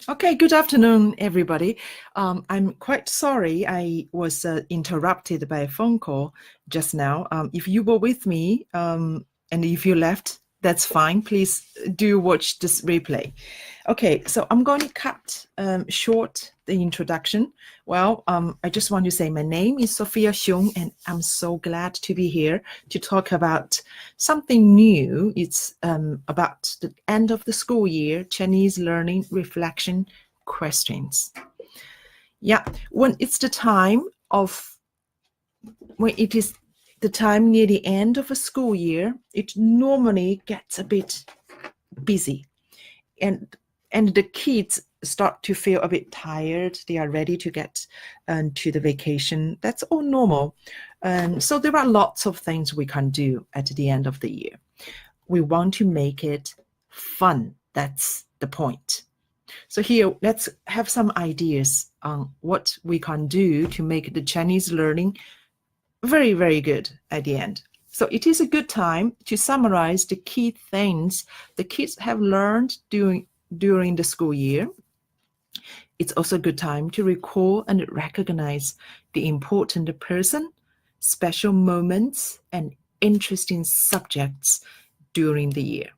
Okay, good afternoon, everybody. I'm quite sorry I was interrupted by a phone call just now. If you were with me and if you left, that's fine. Please do watch this replay. Okay, so I'm going to cut short the introduction. Well, I just want to say my name is Sophia Xiong, and I'm so glad to be here to talk about something new. It's about the end of the school year, Chinese learning reflection questions. Yeah, when it is the time near the end of a school year, it normally gets a bit busy, and the kids start to feel a bit tired. They are ready to get to the vacation. That's all normal. So there are lots of things we can do at the end of the year. We want to make it fun. That's the point. So here, let's have some ideas on what we can do to make the Chinese learning very, very good at the end. So it is a good time to summarize the key things the kids have learned during the school year. It's also a good time to recall and recognize the important person, special moments, and interesting subjects during the year.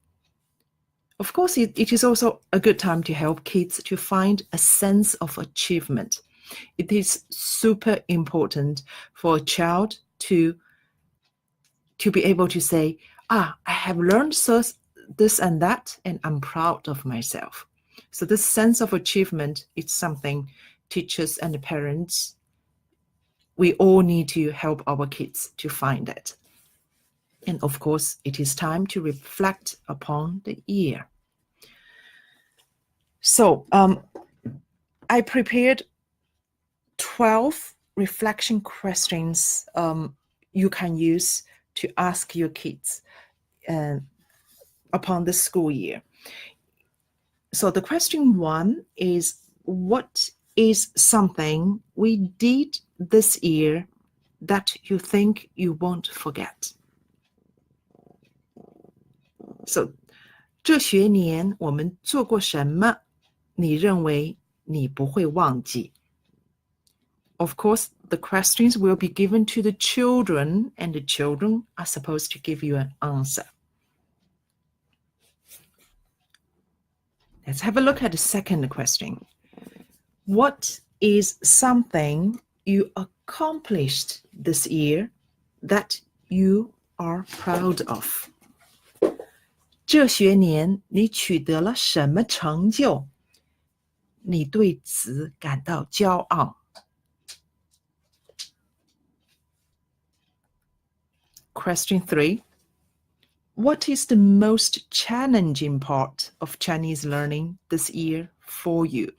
Of course, it is also a good time to help kids to find a sense of achievement. It is super important for a child to be able to say, I have learned this and that, and I'm proud of myself. So this sense of achievement is something teachers and parents, we all need to help our kids to find it. And of course, it is time to reflect upon the year. So I prepared 12 reflection questions you can use to ask your kids upon the school year. So the question 1 is, what is something we did this year that you think you won't forget? So 这学年我们做过什么你认为你不会忘记? Of course, the questions will be given to the children, and the children are supposed to give you an answer. Let's have a look at the second question. What is something you accomplished this year that you are proud of? 这学年你取得了什么成就？你对此感到骄傲。Question 3. What is the most challenging part of Chinese learning this year for you?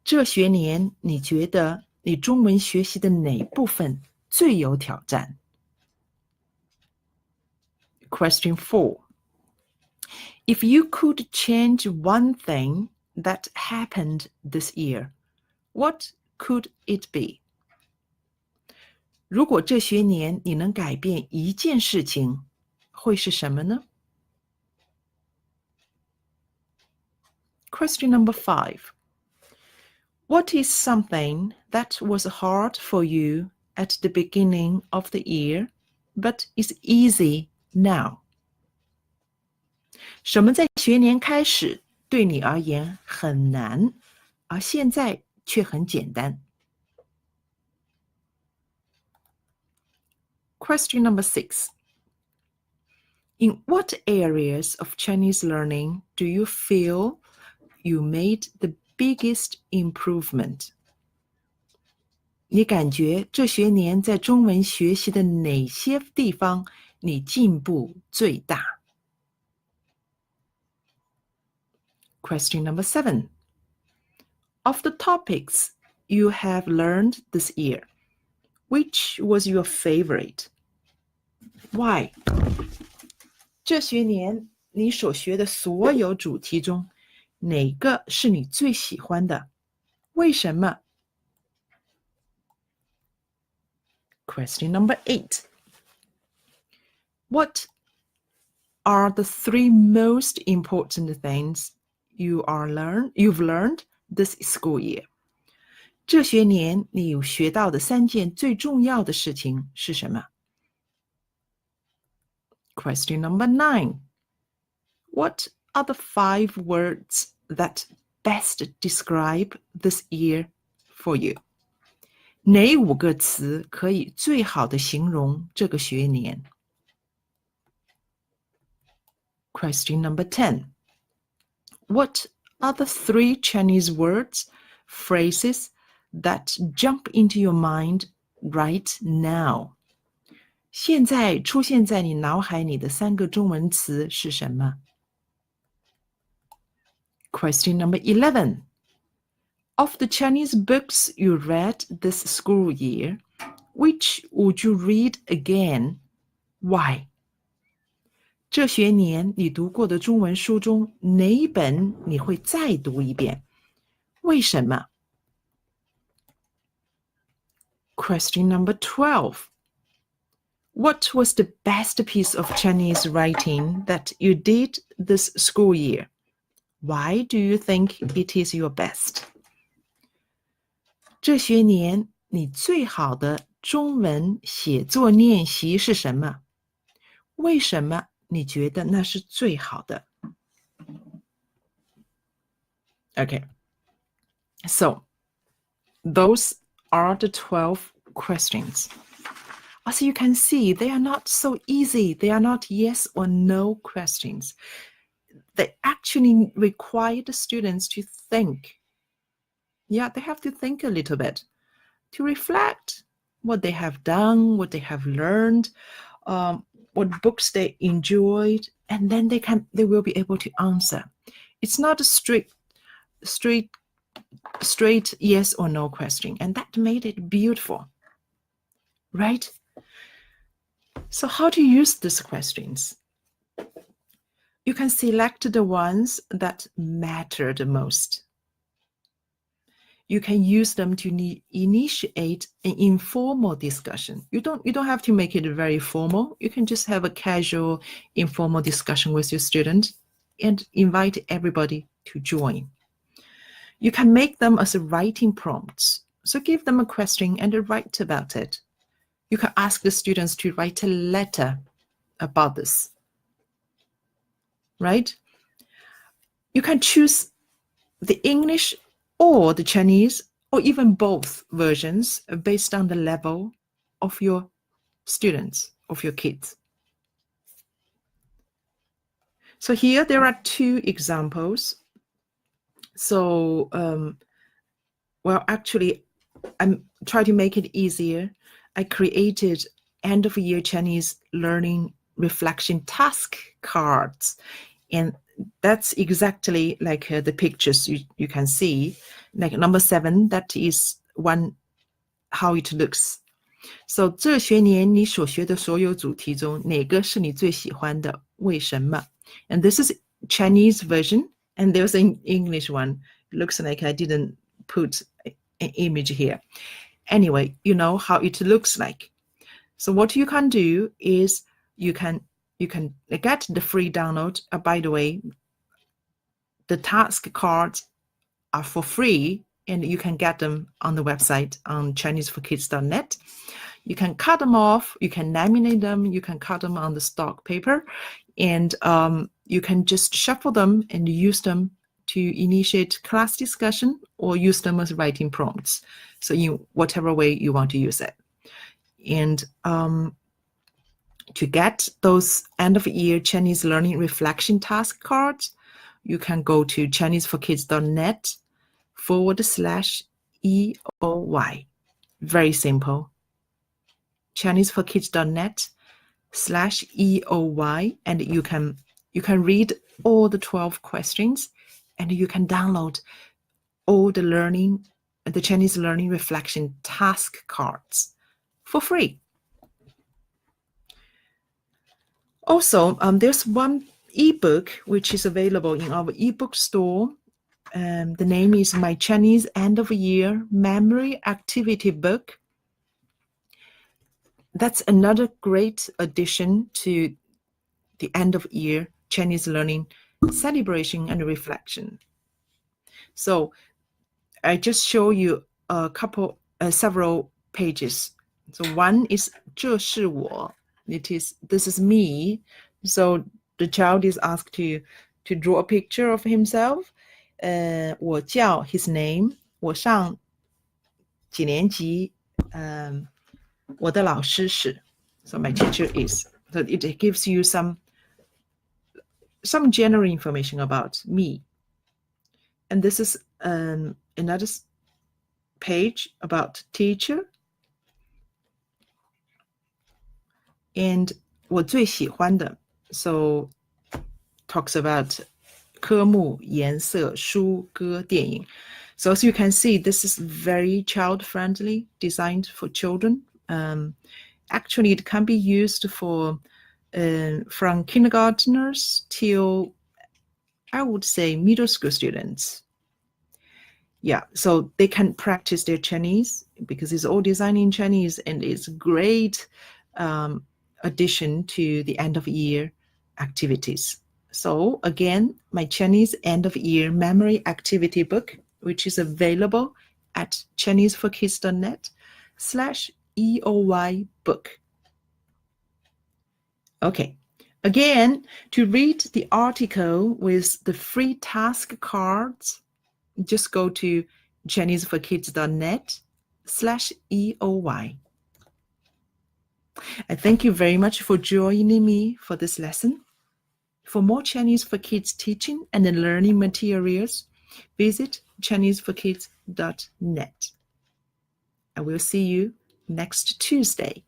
这学年你觉得你中文学习的哪部分最有挑战？ Question 4. If you could change one thing that happened this year, what could it be? 如果这学年你能改变一件事情，会是什么呢？ Question number 5. What is something that was hard for you at the beginning of the year, but is easy now? 什么在学年开始对你而言很难，而现在却很简单？ Question number 6. In what areas of Chinese learning do you feel you made the biggest improvement? 你感觉这学年在中文学习的哪些地方你进步最大？ Question number 7. Of the topics you have learned this year, which was your favorite? Why? 这学年你所学的所有主题中，哪个是你最喜欢的？为什么？ Question number 8. What are the 3 most important things you've learned this school year. 这学年你有学到的3件最重要的事情是什么？ Question number 9. What are the 5 words that best describe this year for you? 哪5个词可以最好的形容这个学年？ Question number 10. What are the 3 Chinese words, phrases that jump into your mind right now? 现在出现在你脑海里的3个中文词是什么？ Question number 11. Of the Chinese books you read this school year, which would you read again? Why? 这学年你读过的中文书中，哪一本你会再读一遍？为什么？ Question number 12. What was the best piece of Chinese writing that you did this school year? Why do you think it is your best? 这学年你最好的中文写作练习是什么？为什么你觉得那是最好的？ Okay, so those are the 12 questions. As you can see, they are not so easy. They are not yes or no questions. They actually require the students to think. Yeah, they have to think a little bit, to reflect what they have done, what they have learned, what books they enjoyed, and then they will be able to answer. It's not a straight yes or no question, and that made it beautiful, right? So how to use these questions? You can select the ones that matter the most. You can use them to initiate an informal discussion. You don't have to make it very formal. You can just have a casual, informal discussion with your student and invite everybody to join. You can make them as writing prompts. So give them a question and write about it. You can ask the students to write a letter about this, right? You can choose the English or the Chinese, or even both versions based on the level of your students, of your kids. So here there are 2 examples. So, well, actually, I'm trying to make it easier. I created end of year Chinese learning reflection task cards, and that's exactly like the pictures you can see. Like number 7, that is one how it looks. So 这学年你所学的所有主题中，哪个是你最喜欢的？为什么？ And this is Chinese version, and there's an English one. It looks like I didn't put an image here. Anyway, you know how it looks like. So what you can do is you can get the free download. By the way, the task cards are for free, and you can get them on the website on ChineseForKids.net. You can cut them off, you can laminate them, you can cut them on the stock paper, and you can just shuffle them and use them to initiate class discussion or use them as writing prompts. So in whatever way you want to use it. And to get those end of year Chinese learning reflection task cards, you can go to ChineseForKids.net/EOY. Very simple. ChineseForKids.net/EOY, and you can read all the 12 questions, and you can download all the Chinese learning reflection task cards for free. Also, there's one ebook which is available in our ebook store. The name is My Chinese End of Year Memory Activity Book. That's another great addition to the end of year Chinese learning celebration and reflection. So I just show you several pages. So one is 这是我. This is me. So the child is asked to draw a picture of himself. 我叫 his name. 我上几年级? 我的老师是. So my teacher is. So it gives you some general information about me. And this is another page about teacher. And 我最喜欢的, so talks about 科目, 颜色, 书, 歌, 电影. So as you can see, this is very child-friendly, designed for children. Actually, it can be used for from kindergartners till, I would say, middle school students. Yeah, so they can practice their Chinese because it's all designed in Chinese, and it's a great addition to the end of year activities. So again, my Chinese end of year memory activity book, which is available at ChineseForKids.net/EOY book. Okay, again, to read the article with the free task cards, just go to ChineseForKids.net/EOY. I thank you very much for joining me for this lesson. For more Chinese for Kids teaching and learning materials, visit ChineseForKids.net. I will see you next Tuesday.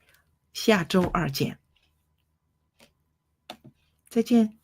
下周二见。再见。